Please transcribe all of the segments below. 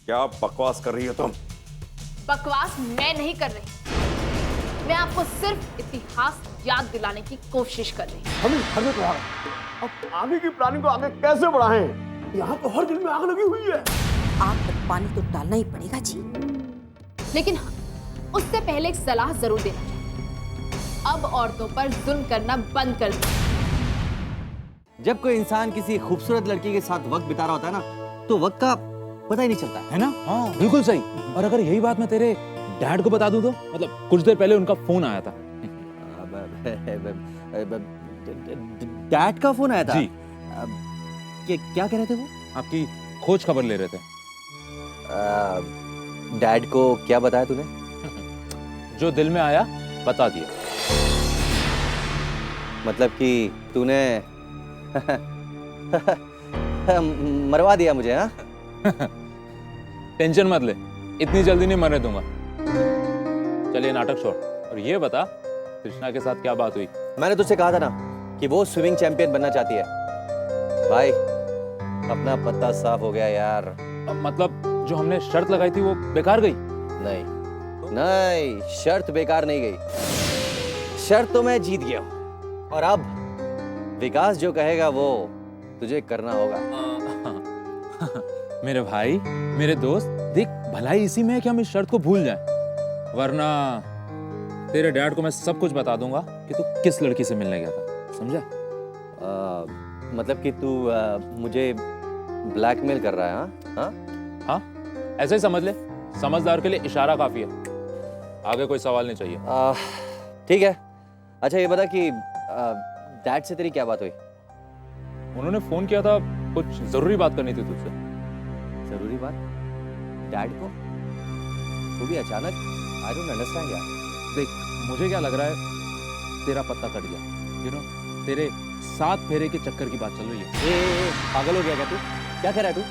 क्या बकवास कर रही हो तुम? बकवास मैं नहीं कर रही, मैं आपको सिर्फ इतिहास याद दिलाने की कोशिश कर रही हूँ। हमें घर में तो अब आगे की प्लानिंग को आगे कैसे बढ़ाएं? यहाँ तो हर दिल में आग लगी हुई है। आग पर पानी तो डालना ही पड़ेगा जी। लेकिन हाँ, उससे पहले एक सलाह जरूर देना चाहिए। अब औरतों पर जुल्म करना बंद कर दो। जब कोई इंसान किसी खूबसूरत लड़की के साथ वक्त बिता रहा होता है ना, तो वक्त का पता ही नहीं चलता है ना? हाँ बिल्कुल सही। और अगर यही बात मैं तेरे डैड को बता दूं तो, मतलब कुछ देर पहले उनका फोन आया था। डैड का फोन आया था? जी। क्या कह रहे थे वो? आपकी खोज खबर ले रहे थे। डैड को क्या बताया तूने? जो दिल में आया बता दिया। मतलब कि तूने मरवा दिया मुझे? हाँ टेंशन मत ले, इतनी जल्दी नहीं मरने दूंगा। चलिए नाटक छोड़ और ये बता, कृष्णा के साथ क्या बात हुई? मैंने तुझसे कहा था ना कि वो स्विमिंग चैंपियन बनना चाहती है। भाई अपना पत्ता साफ हो गया यार। मतलब जो हमने शर्त लगाई थी वो बेकार गई? नहीं नहीं, शर्त बेकार नहीं गई। शर्त तो मैं जीत गया हूं और अब विकास जो कहेगा वो तुझे करना होगा। मेरे भाई, मेरे दोस्त, देख भलाई इसी में है कि हम इस शर्त को भूल जाएं, वरना तेरे डैड को मैं सब कुछ बता दूंगा कि तू किस लड़की से मिलने गया था, समझा? मतलब कि तू मुझे ब्लैकमेल कर रहा है? हाँ हाँ, ऐसे ही समझ ले। समझदार के लिए इशारा काफी है, आगे कोई सवाल नहीं चाहिए। ठीक है। अच्छा ये बता कि डैड से तेरी क्या बात हुई? उन्होंने फोन किया था, कुछ जरूरी बात करनी थी तुझसे। जरूरी बात? डैड को? वो भी अचानक? आई डोंट अंडरस्टैंड यार। देख मुझे क्या लग रहा है, तेरा पत्ता कट गया। यू नो, तेरे 7 फेरे के चक्कर की बात चल रही है। ए, पागल हो गया क्या तू? क्या कह रहा है तू?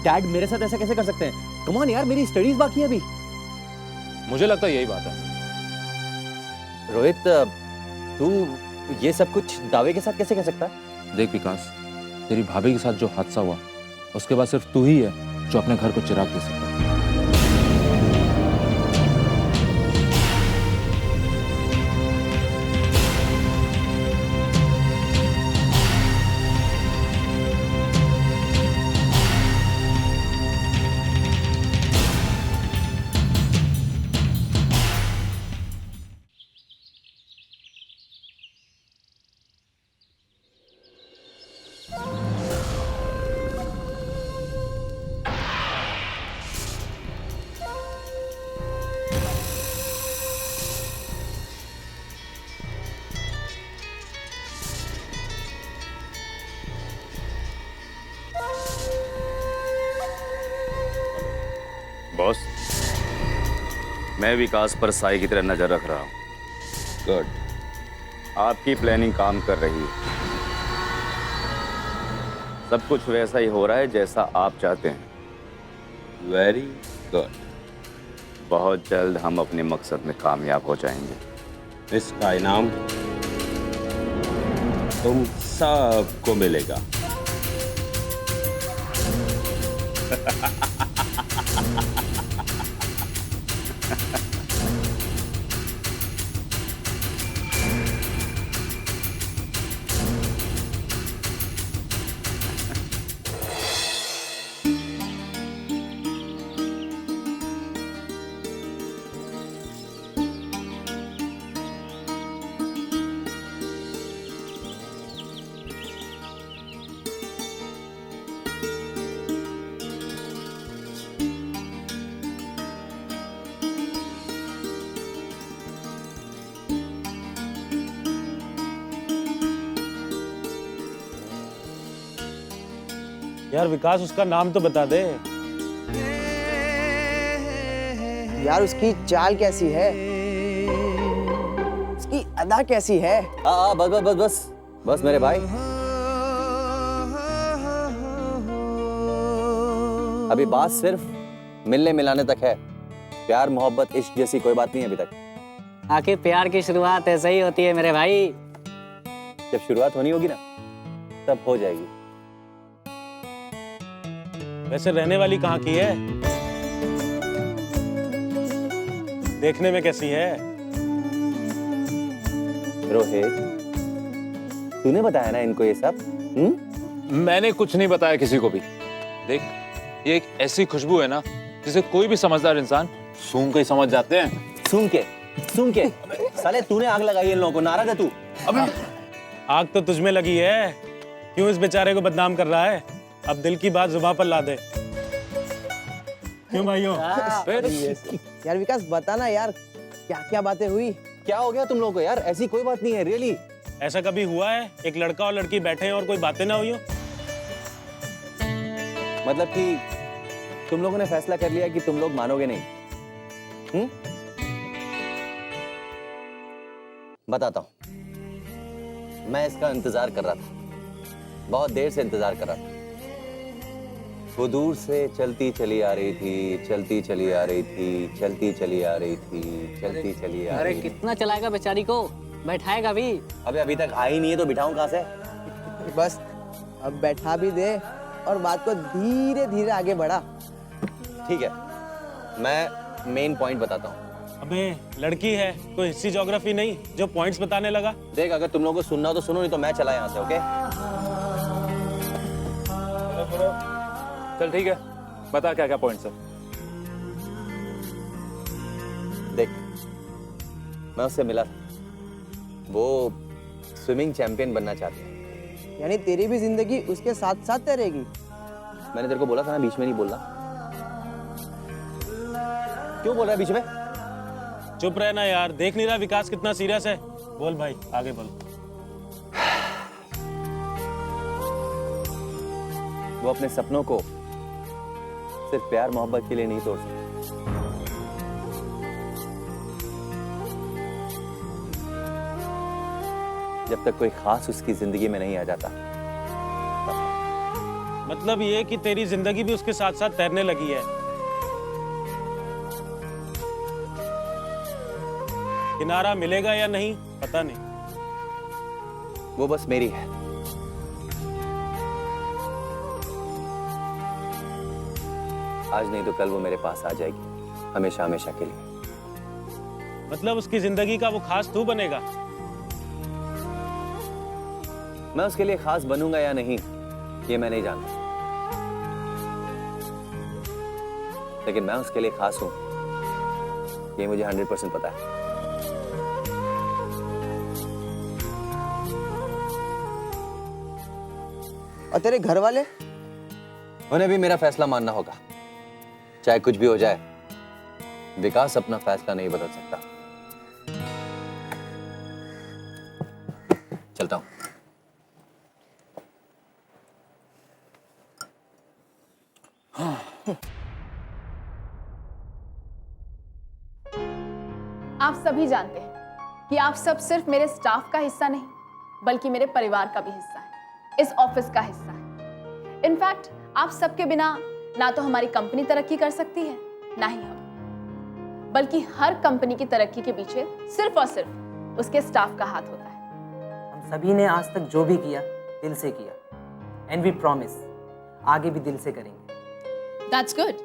डैड मेरे साथ ऐसा कैसे कर सकते हैं? कम ऑन यार, मेरी स्टडीज बाकी है अभी। मुझे लगता है यही बात है। रोहित, तू ये सब कुछ दावे के साथ कैसे कह सकता है? देख विकास, तेरी भाभी के साथ जो हादसा हुआ, उसके बाद सिर्फ तू ही है जो अपने घर को चिराग दे सकता है। बॉस, मैं विकास पर साई की तरह नजर रख रहा हूँ। गुड, आपकी प्लानिंग काम कर रही है। सब कुछ वैसा ही हो रहा है जैसा आप चाहते हैं। Very good. बहुत जल्द हम अपने मकसद में कामयाब हो जाएंगे। इसका इनाम तुम सबको मिलेगा। यार विकास, उसका नाम तो बता दे। यार उसकी चाल कैसी है, उसकी अदा कैसी है? बस बस बस बस बस मेरे भाई, अभी बात सिर्फ मिलने मिलाने तक है। प्यार मोहब्बत इश्क जैसी कोई बात नहीं है अभी तक। आखिर प्यार की शुरुआत ऐसे ही होती है मेरे भाई। जब शुरुआत होनी होगी ना, तब हो जाएगी। वैसे रहने वाली कहाँ की है? देखने में कैसी है? रोहित, तूने बताया ना इनको ये सब? मैंने कुछ नहीं बताया किसी को भी। देख, ये एक ऐसी खुशबू है ना जिसे कोई भी समझदार इंसान सूंघ के ही समझ जाते हैं। सूंघ के साले तूने आग लगाई है इन लोगों को, नाराज है तू? आग तो तुझमें लगी है, क्यों इस बेचारे को बदनाम कर रहा है? अब दिल की बात जुबान पर ला दे। क्यों भाइयों? यार विकास बता ना यार, क्या क्या बातें हुई? क्या हो गया तुम लोगों को यार? ऐसी कोई बात नहीं है, रियली। ऐसा कभी हुआ है एक लड़का और लड़की बैठे हैं और कोई बातें ना हुई हो? मतलब कि तुम लोगों ने फैसला कर लिया कि तुम लोग मानोगे नहीं? बताता हूं। मैं इसका इंतजार कर रहा था, बहुत देर से इंतजार कर रहा था। वो दूर से चलती चली आ रही थी, चलती चली आ रही थी, चलती चली आ रही थी, चलती चली आ अरे रही थी। कितना चलाएगा बेचारी को, बैठाएगा भी। अबे अभी तक आई नहीं है तो बिठाऊं कहां से? बस अब बैठा भी दे और बात को धीरे धीरे आगे बढ़ा। ठीक है, मैं मेन पॉइंट बताता हूँ। अबे लड़की है, कोई हिस्ट्री ज्योग्राफी नहीं जो पॉइंट्स बताने लगा। देख, अगर तुम लोगों को सुनना हो तो सुनो, नहीं तो मैं चला यहाँ से। ओके? चल ठीक है, बता क्या क्या पॉइंट्स है। देख, मैं उससे मिला था, वो स्विमिंग चैंपियन बनना चाहती है। यानी तेरी भी जिंदगी उसके साथ साथ तैरेगी? मैंने तेरे को बोला था ना बीच में नहीं बोलना। क्यों बोल रहा है बीच में? चुप रहना यार, देख नहीं रहा विकास कितना सीरियस है? बोल भाई, आगे बोल। वो अपने सपनों को सिर्फ प्यार मोहब्बत के लिए नहीं तोड़ सकती। जब तक कोई खास उसकी जिंदगी में नहीं आ जाता। मतलब ये कि तेरी जिंदगी भी उसके साथ साथ तैरने लगी है। किनारा मिलेगा या नहीं पता नहीं। वो बस मेरी है। आज नहीं तो कल वो मेरे पास आ जाएगी, हमेशा हमेशा के लिए। मतलब उसकी जिंदगी का वो खास तू बनेगा? मैं उसके लिए खास बनूंगा या नहीं ये मैं नहीं जानता, लेकिन मैं उसके लिए खास हूं ये मुझे 100% पता है। और तेरे घर वाले? उन्हें भी मेरा फैसला मानना होगा, चाहे कुछ भी हो जाए। विकास अपना फैसला नहीं बदल सकता। चलता हूं। आप सभी जानते हैं कि आप सब सिर्फ मेरे स्टाफ का हिस्सा नहीं बल्कि मेरे परिवार का भी हिस्सा है, इस ऑफिस का हिस्सा है। इनफैक्ट आप सबके बिना ना तो हमारी कंपनी तरक्की कर सकती है ना ही हम, बल्कि हर कंपनी की तरक्की के पीछे सिर्फ और सिर्फ उसके स्टाफ का हाथ होता है। हम सभी ने आज तक जो भी किया दिल से किया, एंड वी प्रॉमिस आगे भी दिल से करेंगे। That's good.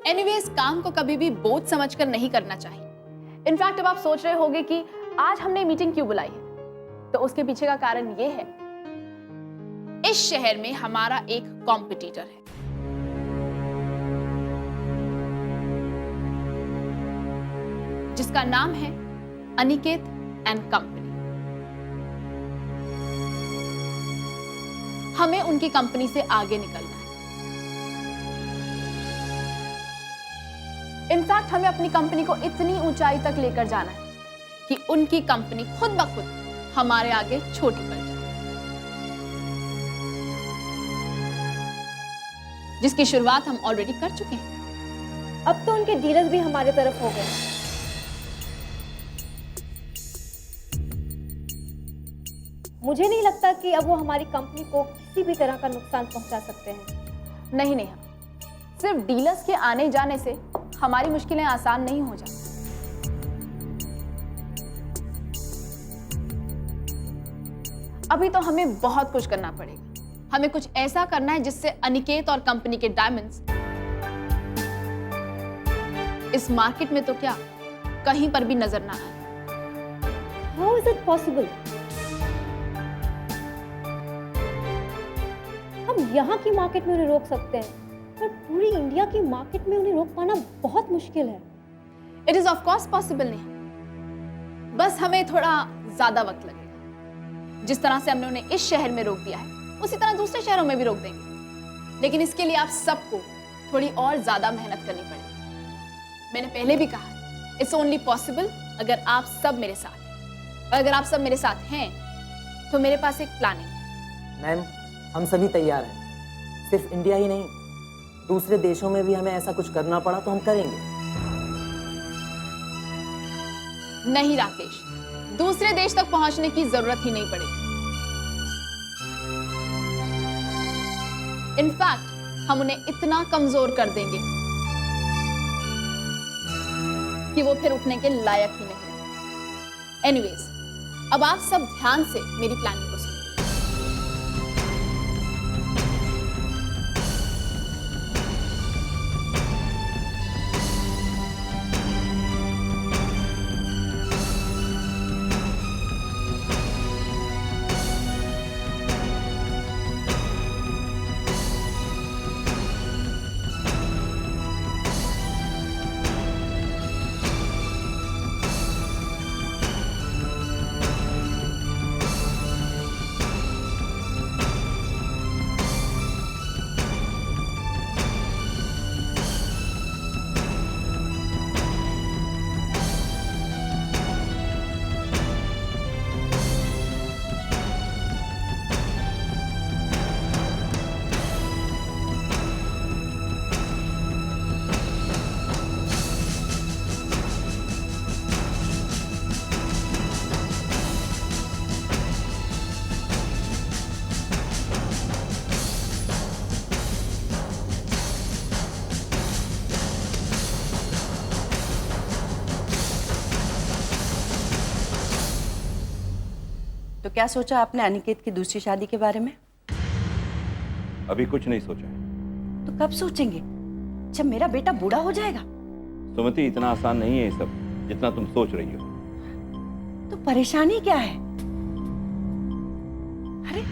एनीवेज, काम को कभी भी बोझ समझकर नहीं करना चाहिए। इनफैक्ट अब आप सोच रहे होंगे कि आज हमने मीटिंग क्यों बुलाई है, तो उसके पीछे का कारण ये है, इस शहर में हमारा एक कॉम्पिटिटर है। जिसका नाम है अनिकेत एंड कंपनी। हमें उनकी कंपनी से आगे निकलना है। इनफैक्ट हमें अपनी कंपनी को इतनी ऊंचाई तक लेकर जाना है कि उनकी कंपनी खुद ब खुद हमारे आगे छोटी पड़ जाए, जिसकी शुरुआत हम ऑलरेडी कर चुके हैं। अब तो उनके डीलर्स भी हमारे तरफ हो गए। मुझे नहीं लगता कि अब वो हमारी कंपनी को किसी भी तरह का नुकसान पहुंचा सकते हैं। नहीं नेहा, सिर्फ डीलर्स के आने जाने से हमारी मुश्किलें आसान नहीं हो जाती। अभी तो हमें बहुत कुछ करना पड़ेगा। हमें कुछ ऐसा करना है जिससे अनिकेत और कंपनी के डायमंड्स इस मार्केट में तो क्या कहीं पर भी नजर ना आए। How is it possible? हम यहाँ की मार्केट में उन्हें रोक सकते हैं, पर पूरी इंडिया की मार्केट में उन्हें रोक पाना बहुत मुश्किल है। It is of course possible नहीं, बस हमें थोड़ा ज्यादा वक्त लगेगा। जिस तरह से हमने उन्हें इस शहर में रोक दिया है उसी तरह दूसरे शहरों में भी रोक देंगे, लेकिन इसके लिए आप सबको थोड़ी और ज्यादा मेहनत करनी पड़ेगी। मैंने पहले भी कहा इट्स ओनली पॉसिबल अगर आप सब मेरे साथ हैं। और अगर आप सब मेरे साथ हैं तो मेरे पास एक प्लानिंग है। मैम, हम सभी तैयार हैं। सिर्फ इंडिया ही नहीं, दूसरे देशों में भी हमें ऐसा कुछ करना पड़ा तो हम करेंगे। नहीं राकेश, दूसरे देश तक पहुंचने की जरूरत ही नहीं पड़ेगी। इनफैक्ट हम उन्हें इतना कमजोर कर देंगे कि वो फिर उठने के लायक ही नहीं। एनीवेज, अब आप सब ध्यान से मेरी प्लानिंग को सुनिए। तो क्या सोचा आपने अनिकेत की दूसरी शादी के बारे में? अभी कुछ नहीं सोचा। तो कब सोचेंगे? जब मेरा बेटा बूढ़ा हो जाएगा। सुमति, इतना आसान नहीं है ये सब जितना तुम सोच रही हो। तो परेशानी क्या है? अरे,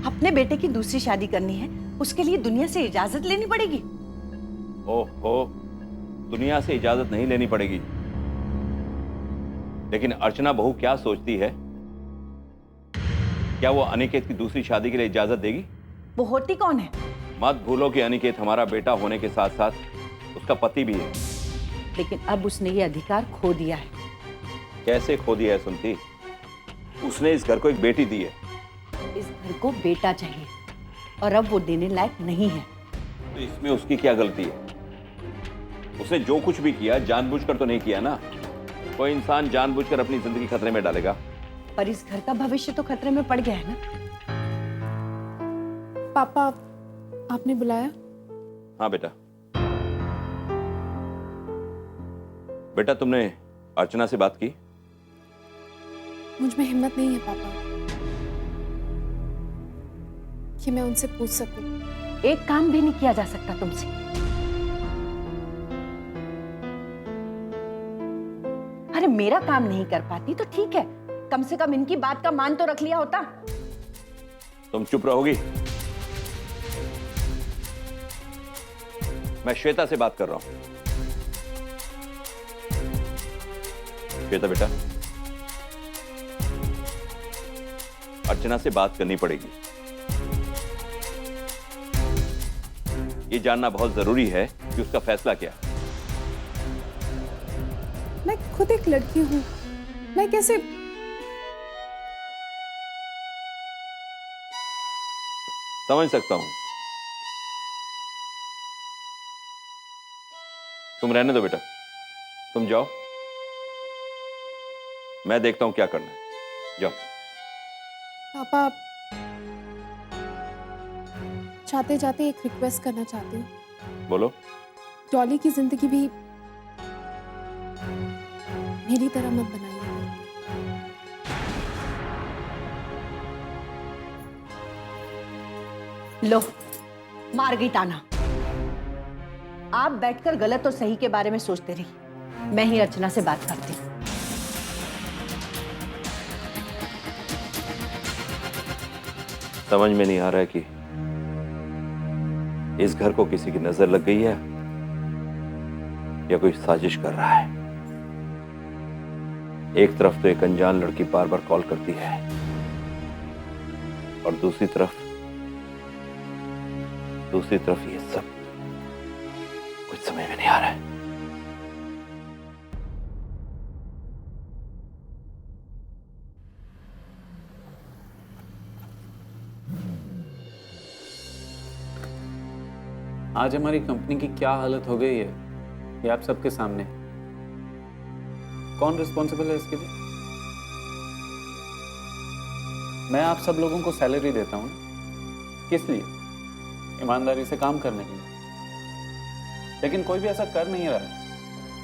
अपने बेटे की दूसरी शादी करनी है, उसके लिए दुनिया से इजाजत लेनी पड़ेगी। ओहो, दुनिया से इजाजत नहीं लेनी पड़ेगी, लेकिन अर्चना बहू क्या सोचती है? क्या वो अनिकेत की दूसरी शादी के लिए इजाजत देगी? वो होती कौन है? मत भूलो कि अनिकेत हमारा बेटा होने के साथ साथ उसका पति भी है। लेकिन अब उसने ये अधिकार खो दिया है। कैसे खो दिया है सुमति? उसने इस घर को एक बेटी दी है। इस घर को बेटा चाहिए और अब वो देने लायक नहीं है। तो इसमें उसकी क्या गलती है? उसने जो कुछ भी किया जानबूझकर तो नहीं किया ना। कोई इंसान जानबूझकर अपनी जिंदगी खतरे में डालेगा? पर इस घर का भविष्य तो खतरे में पड़ गया है ना। पापा, आपने बुलाया? हाँ बेटा। बेटा, तुमने अर्चना से बात की? मुझ में हिम्मत नहीं है पापा कि मैं उनसे पूछ सकूं। एक काम भी नहीं किया जा सकता तुमसे। अरे, मेरा काम नहीं कर पाती तो ठीक है, कम से कम इनकी बात का मान तो रख लिया होता। तुम चुप रहोगी? मैं श्वेता से बात कर रहा हूं। श्वेता बेटा, अर्चना से बात करनी पड़ेगी। ये जानना बहुत जरूरी है कि उसका फैसला क्या है। मैं खुद एक लड़की हूं, मैं कैसे? समझ सकता हूं। तुम रहने दो बेटा, तुम जाओ, मैं देखता हूं क्या करना है। जाओ। पापा, जाते जाते एक रिक्वेस्ट करना चाहती हूँ। बोलो। डॉली की जिंदगी भी मेरी तरह मत बनाइए। लो, मार गई ताना। आप बैठकर गलत और सही के बारे में सोचते रही, मैं ही अर्चना से बात करती हूँ। समझ में नहीं आ रहा है कि इस घर को किसी की नजर लग गई है या कोई साजिश कर रहा है। एक तरफ तो एक अनजान लड़की बार बार कॉल करती है और दूसरी तरफ ये सब कुछ समझ में नहीं आ रहा है। आज हमारी कंपनी की क्या हालत हो गई है ये आप सबके सामने। कौन रिस्पॉन्सिबल है इसके लिए? मैं आप सब लोगों को सैलरी देता हूं, किस लिए? ईमानदारी से काम करने के लिए। लेकिन कोई भी ऐसा कर नहीं रहा है।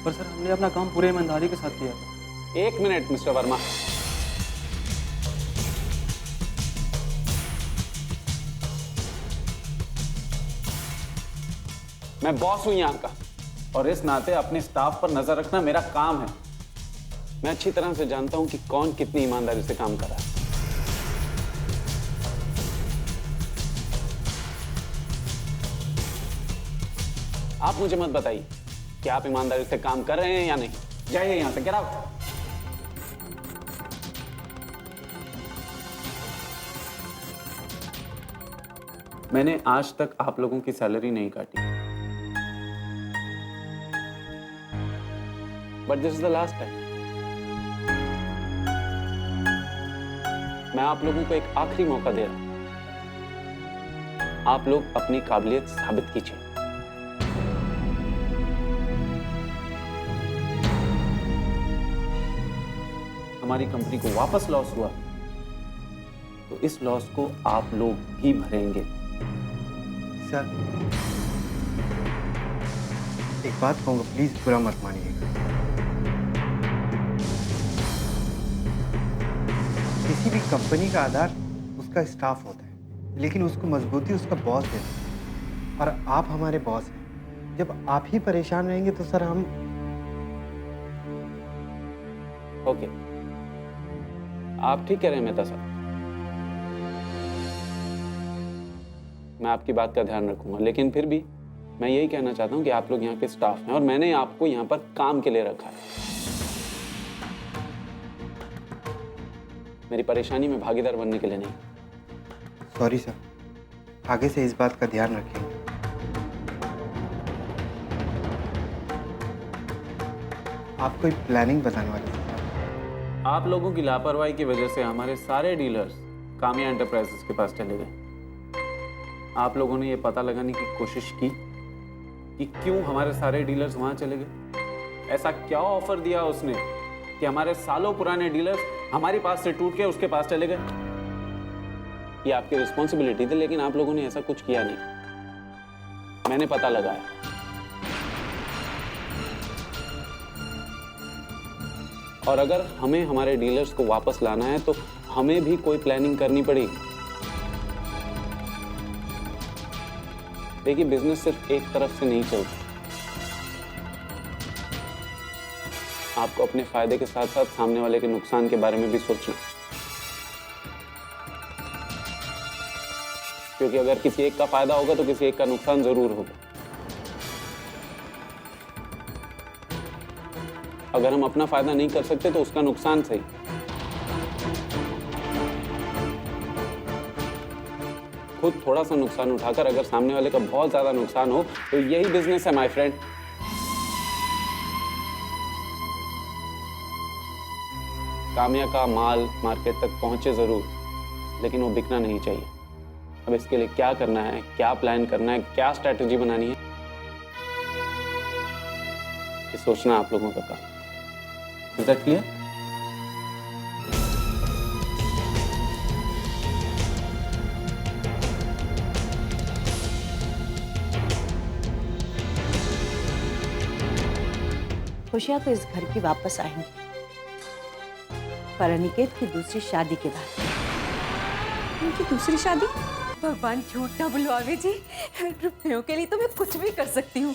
पर सर, हमने अपना काम पूरे ईमानदारी के साथ किया था। एक मिनट मिस्टर वर्मा, मैं बॉस हूं यहां का और इस नाते अपने स्टाफ पर नजर रखना मेरा काम है। मैं अच्छी तरह से जानता हूं कि कौन कितनी ईमानदारी से काम कर रहा है। आप मुझे मत बताइए कि आप ईमानदारी से काम कर रहे हैं या नहीं। जाइए यहां से, गेट आउट। मैंने आज तक आप लोगों की सैलरी नहीं काटी, but this is the last time. मैं आप लोगों को एक आखिरी मौका दे रहा हूं। आप लोग अपनी काबिलियत साबित कीजिए। हमारी कंपनी को वापस लॉस हुआ तो इस लॉस को आप लोग भी भरेंगे। सर, एक बात कहूंगा, प्लीज बुरा मत मानिएगा। किसी भी कंपनी का आधार उसका स्टाफ होता है, लेकिन उसको मजबूती उसका बॉस देता है। और आप हमारे बॉस हैं। जब आप ही परेशान रहेंगे तो सर हम ओके, आप ठीक कह रहे हैं मेहता साहब। मैं आपकी बात का ध्यान रखूंगा, लेकिन फिर भी मैं यही कहना चाहता हूं कि आप लोग यहाँ के स्टाफ हैं और मैंने आपको यहाँ पर काम के लिए रखा है। मेरी परेशानी में भागीदार बनने के लिए नहीं। सॉरी सर, आगे से इस बात का ध्यान रखेंगे। आप कोई प्लानिंग बताने वाले हैं? आप लोगों की लापरवाही की वजह से हमारे सारे डीलर्स कामिया एंटरप्राइजेस के पास चले गए। आप लोगों ने ये पता लगाने की कोशिश की कि क्यों हमारे सारे डीलर्स वहां चले गए? ऐसा क्या ऑफर दिया उसने कि हमारे सालों पुराने डीलर्स हमारे पास से टूट के उसके पास चले गए? ये आपकी रिस्पॉन्सिबिलिटी थी, लेकिन आप लोगों ने ऐसा कुछ किया नहीं। मैंने पता लगाया। और अगर हमें हमारे डीलर्स को वापस लाना है तो हमें भी कोई प्लानिंग करनी पड़ेगी। देखिए, बिजनेस सिर्फ एक तरफ से नहीं चलता। आपको अपने फायदे के साथ साथ सामने वाले के नुकसान के बारे में भी सोचना, क्योंकि अगर किसी एक का फायदा होगा तो किसी एक का नुकसान जरूर होगा। अगर हम अपना फायदा नहीं कर सकते तो उसका नुकसान सही। खुद थोड़ा सा नुकसान उठाकर अगर सामने वाले का बहुत ज्यादा नुकसान हो तो यही बिजनेस है माय फ्रेंड। कामिया का माल मार्केट तक पहुंचे जरूर, लेकिन वो बिकना नहीं चाहिए। अब इसके लिए क्या करना है, क्या प्लान करना है, क्या स्ट्रैटेजी बनानी है, ये सोचना आप लोगों का काम। Is that clear? खुशियां तो इस घर की वापस आएंगी, पर अनिकेत की दूसरी शादी के बाद। उनकी दूसरी शादी? भगवान झूठ ना बुलवावे जी, रुपयों के लिए तो मैं कुछ भी कर सकती हूँ।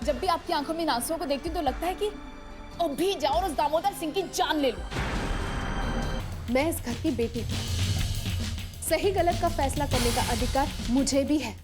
जब भी आपकी आंखों में इन आंसुओं को देखती हूँ तो लगता है कि अभी जाओ और उस दामोदर सिंह की जान ले लो। मैं इस घर की बेटी हूँ, सही गलत का फैसला करने का अधिकार मुझे भी है।